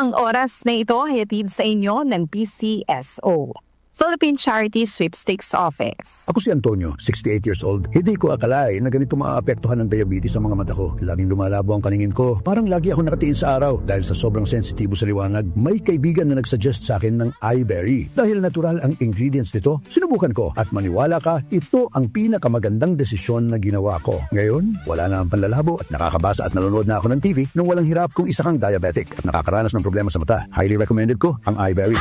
Ang oras na ito ay hatid sa inyo ng PCSO, Philippine Charity Sweepstakes Office. Ako si Antonio, 68 years old. Hindi ko akalain na ganito maaapektuhan ng diabetes sa mga mata ko. Laging lumalabo ang paningin ko. Parang lagi ako nakatiin sa araw dahil sa sobrang sensitibo sa liwanag. May kaibigan na nagsuggest sa akin ng iBerry. Dahil natural ang ingredients nito, sinubukan ko at maniwala ka, ito ang pinakamagandang desisyon na ginawa ko. Ngayon, wala na ang panlalabo at nakakabasa at nanonood na ako ng TV nung walang hirap kung isa kang diabetic at nakakaranas ng problema sa mata. Highly recommended ko ang iBerry.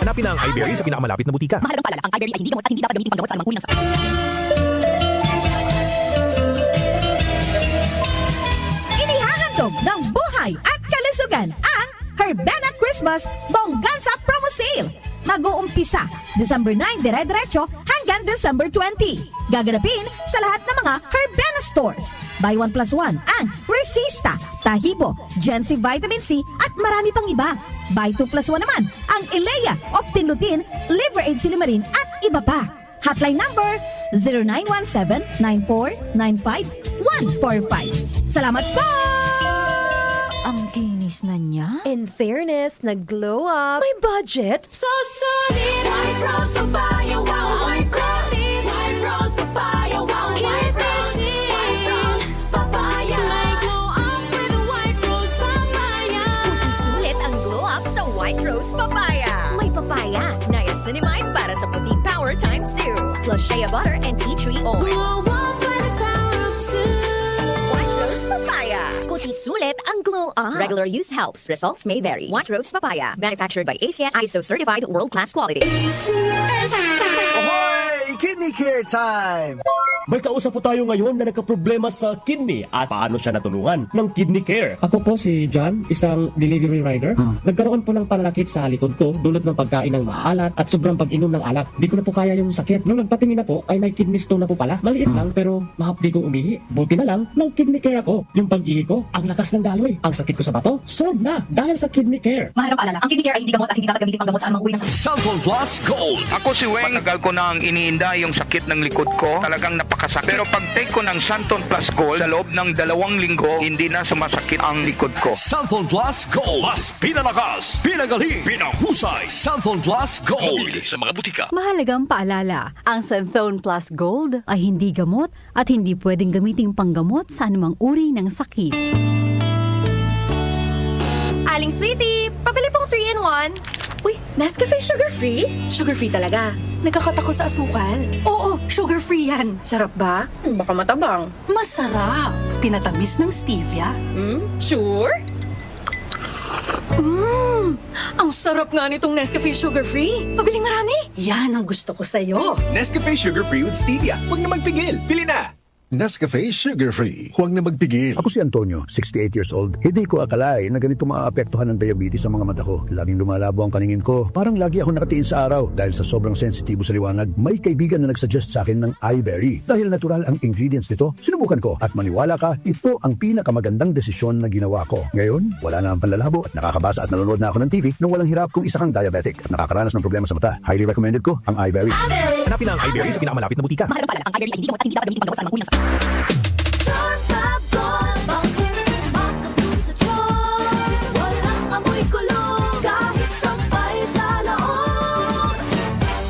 Hanapin ang iBerry sa pinakamalapit na butika. Mahalagang paalala, ang iBerry ay hindi gamot at hindi dapat gamitin panggamot sa anumang uri ng sakit. Inihahandog ng buhay at kalusugan ang Herbena Christmas Bongganza Promo Sale. Mag-uumpisa December 9 dire-diretso hanggang December 20. Gaganapin sa lahat ng mga Herbena stores. Buy 1 plus 1 ang Resista, Tahibo, Gen-C Vitamin C at marami pang iba. Buy 2 plus 1 naman ang Ilea, Optinlutin, Liver Aid Silimarin at iba pa. Hotline number 0917-9495-145. Salamat po! Ang kinis na niya. In fairness, nag-glow up. May budget. So solid, White Rose Papaya, wow, White Rose. White Rose Papaya, wow, White Rose. White Rose Papaya. May glow up with White Rose Papaya. Sulit ang glow up sa White Rose Papaya. May papaya, niacinamide para sa puti power times 2. Plus shea butter and tea tree oil. Glow up by the power of 2. White Rose Papaya. Kuti sulit ang glow up. Regular use helps. Results may vary. White Rose Papaya. Manufactured by ACS ISO certified world-class quality. Ahoy! Kidney Care Time! May kausap po tayo ngayon na nagkaproblema sa kidney at paano siya natulungan ng Kidney Care. Ako po si John, isang delivery rider. Nagkaroon po ng pananakit sa likod ko dulot ng pagkain ng maalat at sobrang pag-inom ng alak. Di ko na po kaya yung sakit. Nung nagpatingin na po ay may kidney stone na po pala. Maliit lang pero mahapdi kong umihi. Buti na lang, ng Kidney Care ako. Yung pag-ihi ko, ang lakas ng daloy. Ang sakit ko sa bato, solved na dahil sa Kidney Care. Mahalagang paalala, ang Kidney Care ay hindi gamot at hindi dapat gamitin panggamot sa anumang uri ng sakit. Santon Plus Gold. Ako si Weng. Matagal ko na ang iniinda yung sakit ng likod ko. Talagang napakasakit. Pero pag take ko ng Santon Plus Gold, sa loob ng 2 linggo, hindi na sumasakit ang likod ko. Santon Plus Gold. Mas pinalakas, pinagaling, pinahusay. Santon Plus Gold. Sa mga butika. Mahalagang paalala, ang Santhone Plus Gold ay hindi gamot at hindi pwedeng gamiting panggamot sa anumang uri ng sakit. Aling Sweetie, pabili pong 3-in-1. Uy, Nescafe sugar-free? Sugar-free talaga. Nagkakatako sa asukal. Oo, sugar-free yan. Sarap ba? Baka matabang. Masarap. Tinatamis ng stevia. Sure? Ang sarap nga nitong Nescafe sugar-free. Pabiling marami. Yan ang gusto ko sa'yo. Nescafe Sugar Free with Stevia. Huwag na magpigil. Pili na! Nescafe Sugar Free. Huwag na magpigil. Ako si Antonio, 68 years old. Hindi ko akalain na ganito maaapektuhan ng diabetes sa mga mata ko. Laging lumalabo ang paningin ko. Parang lagi ako nakatiin sa araw dahil sa sobrang sensitibo sa liwanag. May kaibigan na nagsuggest sa akin ng iBerry. Dahil natural ang ingredients nito, sinubukan ko at maniwala ka, ito ang pinakamagandang desisyon na ginawa ko. Ngayon, wala na ang panlalabo at nakakabasa at nanonood na ako ng TV nung walang hirap kung isa kang diabetic at nakakaranas ng problema sa mata. Highly recommended ko ang iBerry. Hanapin ang iBerry sa pinakamalapit na butika. Mahalagang paalala, ang iBerry ay hindi gamot at hindi dapat gamitin panggamot sa anumang uri ng sakit.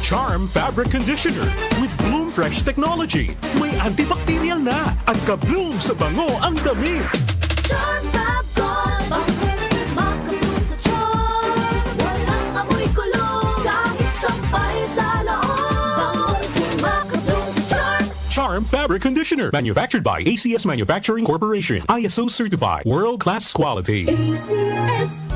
Charm Fabric Conditioner with Bloom Fresh Technology. May antibacterial na at ka-bloom sa bango ang damit. Charm Fabric Conditioner, manufactured by ACS Manufacturing Corporation, ISO certified, world-class quality.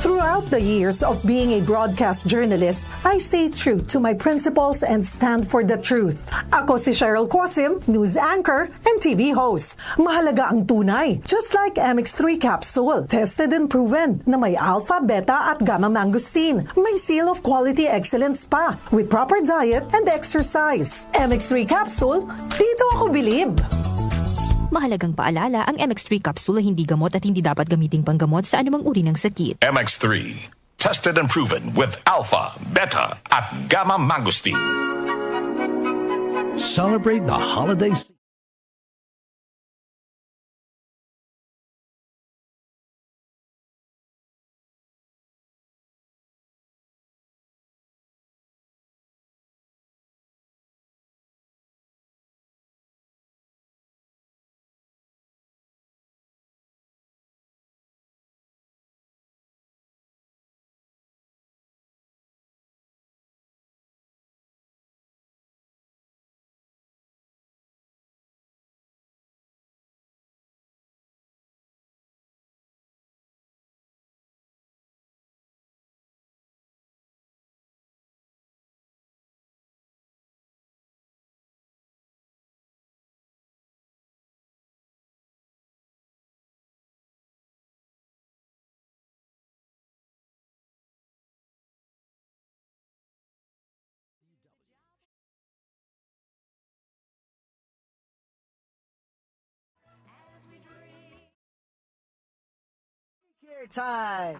Throughout the years of being a broadcast journalist, I stay true to my principles and stand for the truth. Ako si Cheryl Quasim, news anchor and TV host. Mahalaga ang tunay, just like MX3 capsule, tested and proven na may alpha, beta at gamma mangosteen. May seal of quality excellence pa, with proper diet and exercise. MX3 capsule, dito ako bilib. Mahalagang paalala, ang MX3 capsule ay hindi gamot at hindi dapat gamiting panggamot sa anumang uri ng sakit. MX3. Tested and proven with alpha, beta, at gamma mangosteen. Celebrate the holidays.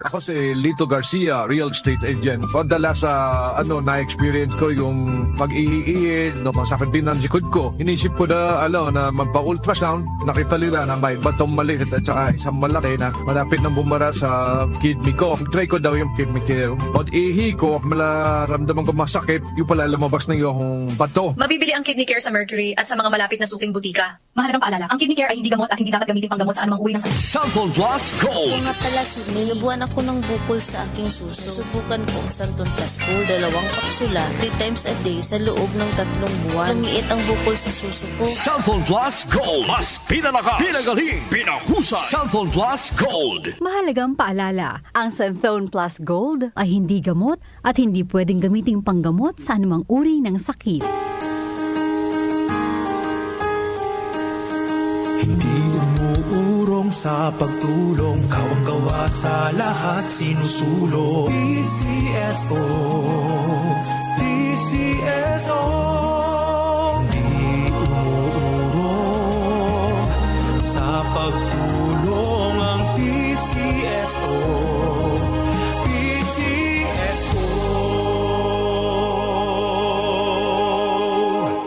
Ako si Lito Garcia, real estate agent. Madalas sa na-experience ko yung pag-iiis, masakit din ang likod ko. Inisip ko na na magpa-ultrasound. Nakita nila na may batong maliit at saka isang malaki na malapit na bumara sa kidney ko. Try ko daw yung kidney care. Pag-ihi ko, malaramdaman ko masakit, yung pala lumabas na yung bato. Mabibili ang Kidney Care sa Mercury at sa mga malapit na suking butika. Mahalagang paalala, ang Kidney Care ay hindi gamot at hindi dapat gamitin pang gamot sa anumang uri ng sakit. Santon Plus Gold. Nga pala, may nabuhan ako ng bukol sa aking suso. Subukan ko ang Santon Plus Gold, 2 kapsula, 3 times a day sa loob ng 3 buwan. Lumiit ang bukol sa suso ko. Santon Plus Gold. Mas pinalakas, pinagaling, pinahusay. Santon Plus Gold. Mahalagang paalala, ang Santhone Plus Gold ay hindi gamot at hindi pwedeng gamiting panggamot sa anumang uri ng sakit. Hindi umuurong sa pagtulong, kawang-gawa sa lahat sinusulong. PCSO, PCSO. Hindi umuurong sa pagtulong ang PCSO.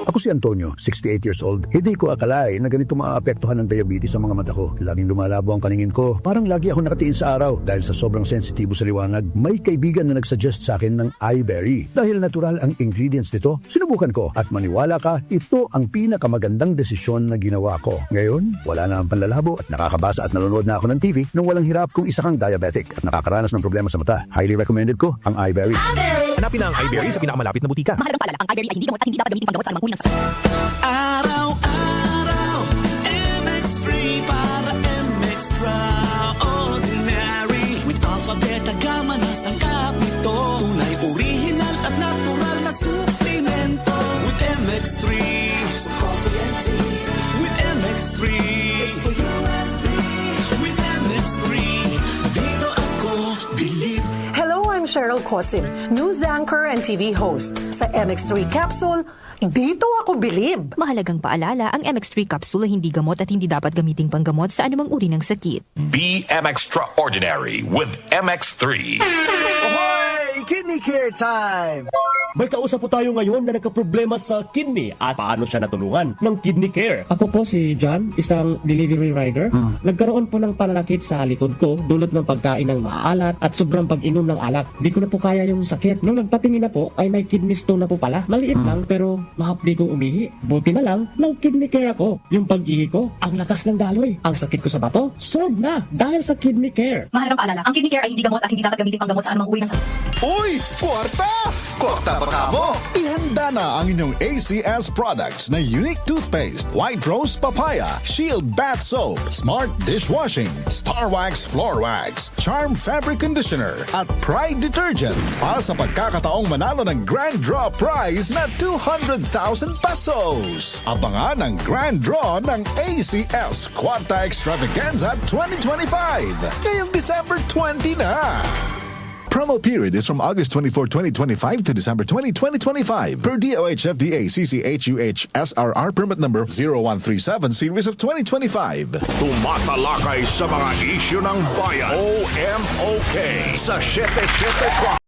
Ako si Antonio, 68 years old. Hindi ko akalain na ganito maaapektuhan ng diabetes sa mga mata ko. Laging lumalabo ang paningin ko. Parang lagi ako nakatiin sa araw. Dahil sa sobrang sensitibo sa liwanag, may kaibigan na nagsuggest sa akin ng iBerry. Dahil natural ang ingredients nito, sinubukan ko. At maniwala ka, ito ang pinakamagandang desisyon na ginawa ko. Ngayon, wala na ang panlalabo at nakakabasa at nanonood na ako ng TV nang walang hirap kung isa kang diabetic at nakakaranas ng problema sa mata. Highly recommended ko ang iBerry. Hanapin ang iBerry sa pinakamalapit na butika. Mahalagang paalala, ang iBerry ay hindi gamot at hindi dapat gamitin pang gamot sa anumang uri ng sakit. Araw-araw, MX3 para MX-Traordinary. With alpha, beta, gamma na sangkap nito. Tunay, original at natural na suplemento. With MX3, so coffee and tea. With MX3, it's for you and me. With MX3, dito ako believe. Hello, I'm Cheryl Cosim, news anchor and TV host. Sa MX3 Capsule, dito ako bilib. Mahalagang paalala, ang MX3 capsule ay hindi gamot at hindi dapat gamiting panggamot sa anumang uri ng sakit. Be extraordinary with MX3. Ahoy! Kidney care time! May kausap po tayo ngayon na nagkaproblema sa kidney at paano siya natulungan ng Kidney Care. Ako po si John, isang delivery rider. Nagkaroon po ng pananakit sa likod ko dulot ng pagkain ng maalat at sobrang pag-inom ng alak. Di ko na po kaya yung sakit. Nung nagpatingin na po ay may kidney stone na po pala. Maliit lang pero mahapdi kong umihi. Buti na lang, nag-Kidney Care ako. Yung pag-ihi ko, ang lakas ng daloy. Ang sakit ko sa bato, solved na dahil sa Kidney Care. Mahalagang paalala, ang Kidney Care ay hindi gamot at hindi dapat gamitin pang gamot sa anumang uri ng sakit. Uy! Kwarta! Kwarta pa ka mo! Ihanda na ang inyong ACS products na unique toothpaste, White Rose Papaya, Shield Bath Soap, Smart Dishwashing, Star Wax Floor Wax, Charm Fabric Conditioner, at Pride Detergent para sa pagkakataong manalo ng Grand Draw Prize na 200,000 pesos. Abangan ang Grand Draw ng ACS Kwarta Extravaganza 2025 ngayong December 20 na. Promo period is from August 24, 2025 to December 20, 2025 per DOH FDA CCHUH SRR permit number 0137 series of 2025. Tumatalakay sa mga isyu ng bayan. OMOK sa 774.